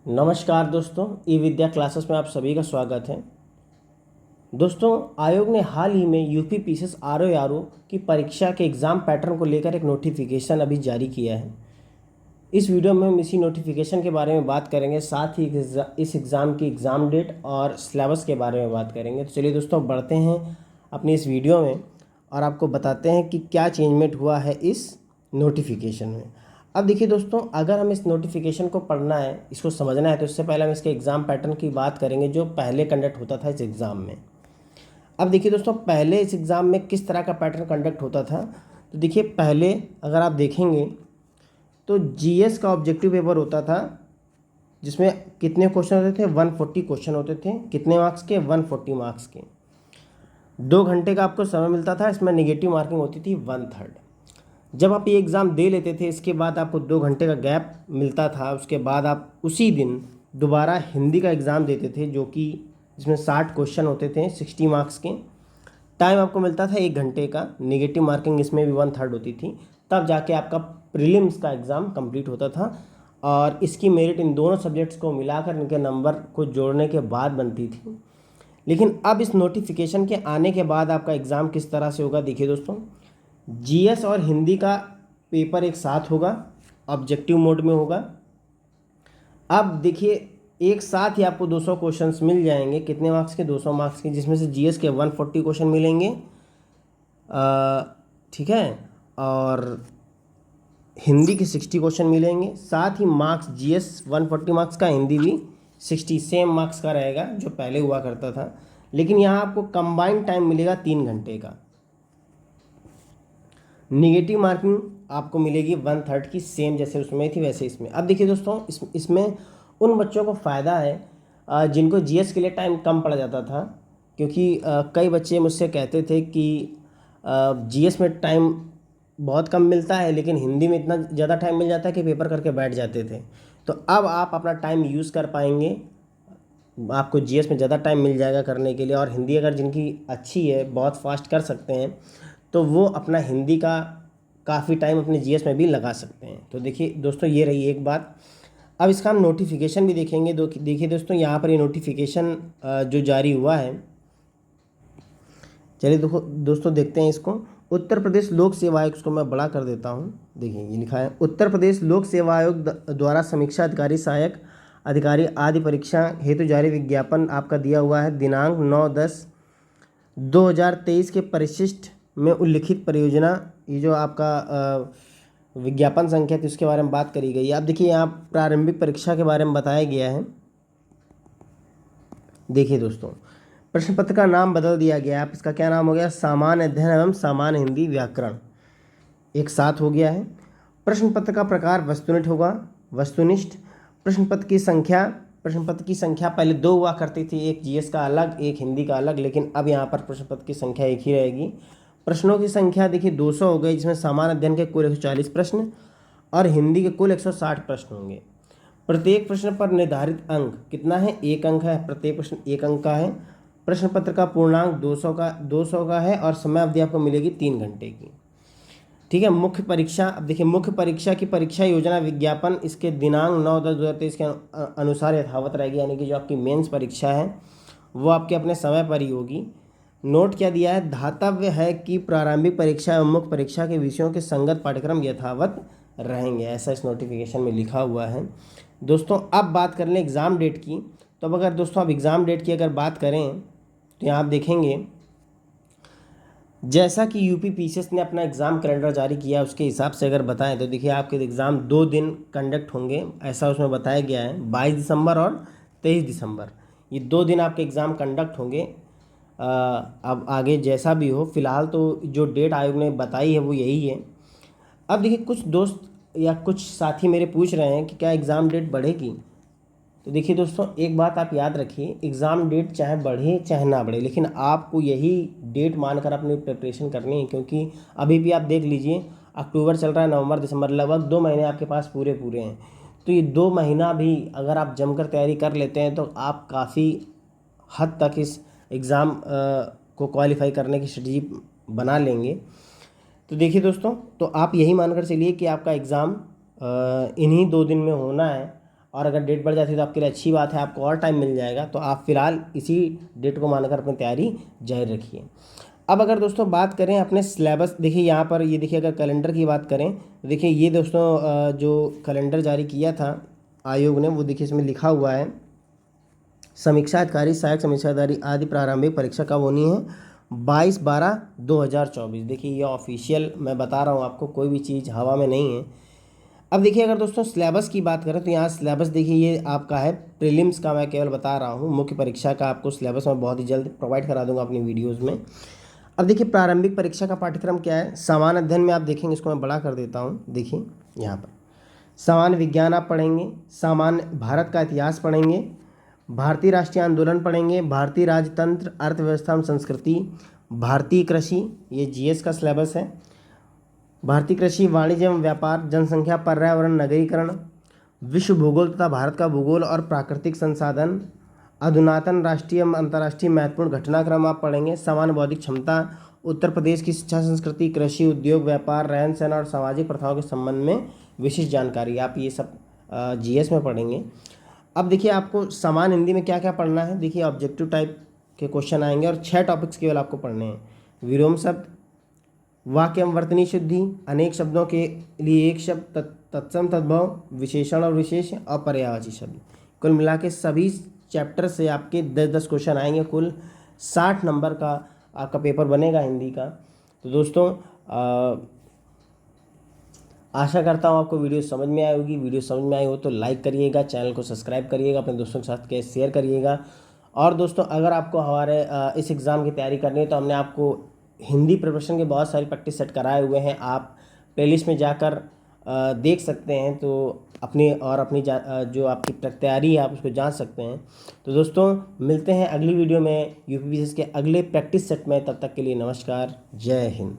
नमस्कार दोस्तों, ई विद्या क्लासेस में आप सभी का स्वागत है। दोस्तों, आयोग ने हाल ही में यूपी पीसीएस आरओ की परीक्षा के एग्ज़ाम पैटर्न को लेकर एक नोटिफिकेशन अभी जारी किया है। इस वीडियो में हम इसी नोटिफिकेशन के बारे में बात करेंगे, साथ ही इस एग्ज़ाम की एग्ज़ाम डेट और सिलेबस के बारे में बात करेंगे। तो चलिए दोस्तों, बढ़ते हैं अपनी इस वीडियो में और आपको बताते हैं कि क्या चेंजमेंट हुआ है इस नोटिफिकेशन में। अब देखिए दोस्तों, अगर हम इस नोटिफिकेशन को पढ़ना है, इसको समझना है, तो इससे पहले हम इसके एग्ज़ाम पैटर्न की बात करेंगे जो पहले कंडक्ट होता था इस एग्ज़ाम में। अब देखिए दोस्तों, पहले इस एग्ज़ाम में किस तरह का पैटर्न कंडक्ट होता था। तो देखिए, पहले अगर आप देखेंगे तो जीएस का ऑब्जेक्टिव पेपर होता था, जिसमें कितने क्वेश्चन होते थे? 140 क्वेश्चन होते थे। कितने मार्क्स के? 140 मार्क्स के। 2 घंटे का आपको समय मिलता था। इसमें नेगेटिव मार्किंग होती थी 1/3। जब आप ये एग्ज़ाम दे लेते थे, इसके बाद आपको 2 घंटे का गैप मिलता था। उसके बाद आप उसी दिन दोबारा हिंदी का एग्ज़ाम देते थे, जो कि जिसमें 60 क्वेश्चन होते थे, 60 मार्क्स के। टाइम आपको मिलता था 1 घंटे का। नेगेटिव मार्किंग इसमें भी 1/3 होती थी। तब जाके आपका प्रीलिम्स का एग्ज़ाम कंप्लीट होता था और इसकी मेरिट इन दोनों सब्जेक्ट्स को मिलाकर इनके नंबर को जोड़ने के बाद बनती थी। लेकिन अब इस नोटिफिकेशन के आने के बाद आपका एग्ज़ाम किस तरह से होगा, देखिए दोस्तों। जीएस और हिंदी का पेपर एक साथ होगा, ऑब्जेक्टिव मोड में होगा। अब देखिए, एक साथ ही आपको 200 क्वेश्चंस मिल जाएंगे। कितने मार्क्स के? 200 मार्क्स के, जिसमें से जीएस के 140 क्वेश्चन मिलेंगे। ठीक है। और हिंदी के 60 क्वेश्चन मिलेंगे। साथ ही मार्क्स जीएस 140 मार्क्स का, हिंदी भी 60 सेम मार्क्स का रहेगा जो पहले हुआ करता था। लेकिन यहाँ आपको कंबाइंड टाइम मिलेगा 3 घंटे का। निगेटिव मार्किंग आपको मिलेगी 1/3 की, सेम जैसे उसमें थी वैसे इसमें। अब देखिए दोस्तों, इसमें उन बच्चों को फ़ायदा है जिनको जीएस के लिए टाइम कम पड़ जाता था। क्योंकि कई बच्चे मुझसे कहते थे कि जीएस में टाइम बहुत कम मिलता है, लेकिन हिंदी में इतना ज़्यादा टाइम मिल जाता है कि पेपर करके बैठ जाते थे। तो अब आप अपना टाइम यूज़ कर पाएंगे। आपको जीएस में ज़्यादा टाइम मिल जाएगा करने के लिए। और हिंदी अगर जिनकी अच्छी है, बहुत फास्ट कर सकते हैं, तो वो अपना हिंदी का काफ़ी टाइम अपने जीएस में भी लगा सकते हैं। तो देखिए दोस्तों, ये रही एक बात। अब इसका हम नोटिफिकेशन भी देखेंगे। देखिए दोस्तों, यहाँ पर ये नोटिफिकेशन जो जारी हुआ है, चलिए दोस्तों देखते हैं इसको। उत्तर प्रदेश लोक सेवा आयोग, इसको मैं बड़ा कर देता हूँ। देखिए, ये लिखा है, उत्तर प्रदेश लोक सेवा आयोग द्वारा समीक्षा अधिकारी, सहायक अधिकारी आदि परीक्षा हेतु जारी विज्ञापन आपका दिया हुआ है दिनांक 9/10/2023 के परिशिष्ट में उल्लिखित परियोजना। ये जो आपका विज्ञापन संख्या थी, उसके बारे में बात करी गई है। अब देखिए, यहाँ प्रारंभिक परीक्षा के बारे में बताया गया है। देखिए दोस्तों, प्रश्न पत्र का नाम बदल दिया गया। आप इसका क्या नाम हो गया? सामान्य अध्ययन एवं सामान्य हिंदी व्याकरण एक साथ हो गया है। प्रश्न पत्र का प्रकार वस्तुनिष्ठ होगा, वस्तुनिष्ठ। प्रश्न पत्र की संख्या पहले 2 हुआ करती थी, एक जीएस का अलग, एक हिंदी का अलग, लेकिन अब यहाँ पर प्रश्न पत्र की संख्या एक ही रहेगी। प्रश्नों की संख्या देखिए 200 हो गई, जिसमें सामान्य अध्ययन के कुल 140 प्रश्न और हिंदी के कुल 160 प्रश्न होंगे। प्रत्येक प्रश्न पर निर्धारित अंक कितना है? 1 अंक है। प्रत्येक प्रश्न 1 अंक का है। प्रश्न पत्र का पूर्णांक 200 का है और समय अवधि आपको मिलेगी 3 घंटे की। ठीक है। मुख्य परीक्षा, अब देखिए, मुख्य परीक्षा की परीक्षा योजना विज्ञापन इसके दिनांक 9/10/2023 के अनुसार यथावत रहेगी। यानी कि जो आपकी मेंस परीक्षा है वो आपके अपने समय पर ही होगी। नोट क्या दिया है? धातव्य है कि प्रारंभिक परीक्षा एवं मुख्य परीक्षा के विषयों के संगत पाठ्यक्रम यथावत रहेंगे, ऐसा इस नोटिफिकेशन में लिखा हुआ है। दोस्तों, अब बात कर लें एग्ज़ाम डेट की। तो अब अगर दोस्तों आप एग्ज़ाम डेट की अगर बात करें, तो यहाँ आप देखेंगे, जैसा कि यूपी पीसीएस ने अपना एग्ज़ाम कैलेंडर जारी किया, उसके हिसाब से अगर बताएं तो देखिए, आपके एग्ज़ाम 2 दिन कंडक्ट होंगे, ऐसा उसमें बताया गया है। 22 दिसंबर और 23 दिसंबर, ये 2 दिन आपके एग्ज़ाम कंडक्ट होंगे। अब आगे जैसा भी हो, फिलहाल तो जो डेट आयोग ने बताई है वो यही है। अब देखिए, कुछ दोस्त या कुछ साथी मेरे पूछ रहे हैं कि क्या एग्ज़ाम डेट बढ़ेगी। तो देखिए दोस्तों, एक बात आप याद रखिए, एग्ज़ाम डेट चाहे बढ़े चाहे ना बढ़े, लेकिन आपको यही डेट मानकर अपनी प्रिपरेशन करनी है। क्योंकि अभी भी आप देख लीजिए, अक्टूबर चल रहा है, नवंबर, दिसंबर, लगभग 2 महीने आपके पास पूरे हैं। तो ये 2 महीना भी अगर आप जमकर तैयारी कर लेते हैं, तो आप काफ़ी हद तक इस एग्ज़ाम को क्वालिफाई करने की स्ट्रेटजी बना लेंगे। तो देखिए दोस्तों, तो आप यही मानकर चलिए कि आपका एग्ज़ाम इन्हीं 2 दिन में होना है। और अगर डेट बढ़ जाती है तो आपके लिए अच्छी बात है, आपको और टाइम मिल जाएगा। तो आप फिलहाल इसी डेट को मानकर अपनी तैयारी जारी रखिए। अब अगर दोस्तों बात करें अपने सिलेबस, देखिए यहाँ पर ये देखिए अगर कैलेंडर की बात करें तो देखिए ये दोस्तों जो कैलेंडर जारी किया था आयोग ने, वो देखिए इसमें लिखा हुआ है समीक्षा अधिकारी, सहायक समीक्षा अधिकारी आदि प्रारंभिक परीक्षा कब होनी है, 22/12/2024। देखिए ये ऑफिशियल मैं बता रहा हूँ आपको, कोई भी चीज़ हवा में नहीं है। अब देखिए अगर दोस्तों सिलेबस की बात करें तो यहाँ सिलेबस देखिए ये आपका है प्रीलिम्स का, मैं केवल बता रहा हूँ, मुख्य परीक्षा का आपको सिलेबस मैं बहुत ही जल्द प्रोवाइड करा दूंगा अपनी वीडियोज़ में। अब देखिए प्रारंभिक परीक्षा का पाठ्यक्रम क्या है, सामान्य अध्ययन में आप देखेंगे, इसको मैं बड़ा कर देता हूँ। देखिए यहाँ पर सामान्य विज्ञान आप पढ़ेंगे, सामान्य भारत का इतिहास पढ़ेंगे, भारतीय राष्ट्रीय आंदोलन पढ़ेंगे, भारतीय राजतंत्र, अर्थव्यवस्था एवं संस्कृति, भारतीय कृषि, ये जीएस का सिलेबस है, भारतीय कृषि, वाणिज्य एवं व्यापार, जनसंख्या, पर्यावरण, नगरीकरण, विश्व भूगोल तथा भारत का भूगोल और प्राकृतिक संसाधन, अधुनातन राष्ट्रीय एवं अंतर्राष्ट्रीय महत्वपूर्ण घटनाक्रम आप पढ़ेंगे, सामान्य बौद्धिक क्षमता, उत्तर प्रदेश की शिक्षा संस्कृति, कृषि, उद्योग, व्यापार, रहन सहन और सामाजिक प्रथाओं के संबंध में विशिष्ट जानकारी, आप ये सब जीएस में पढ़ेंगे। अब देखिए आपको समान हिंदी में क्या क्या पढ़ना है, देखिए ऑब्जेक्टिव टाइप के क्वेश्चन आएंगे और 6 टॉपिक्स केवल आपको पढ़ने हैं। विलोम शब्द, वाक्य एवं वर्तनी शुद्धि, अनेक शब्दों के लिए एक शब्द, तत्सम तद्भव, विशेषण और विशेष और पर्यायवाची शब्द। कुल मिला के सभी चैप्टर से आपके 10-10 क्वेश्चन आएंगे, कुल 60 नंबर का आपका पेपर बनेगा हिंदी का। तो दोस्तों आशा करता हूँ आपको वीडियो समझ में आई होगी। वीडियो समझ में आई हो तो लाइक करिएगा, चैनल को सब्सक्राइब करिएगा, अपने दोस्तों के साथ शेयर करिएगा। और दोस्तों अगर आपको हमारे इस एग्ज़ाम की तैयारी करनी है तो हमने आपको हिंदी प्रिपरेशन के बहुत सारी प्रैक्टिस सेट कराए हुए हैं, आप प्लेलिस्ट में जाकर देख सकते हैं। तो अपनी जो आपकी तैयारी है आप उसको जान सकते हैं। तो दोस्तों मिलते हैं अगली वीडियो में यूपीपीएससी के अगले प्रैक्टिस सेट में, तब तक के लिए नमस्कार, जय हिंद।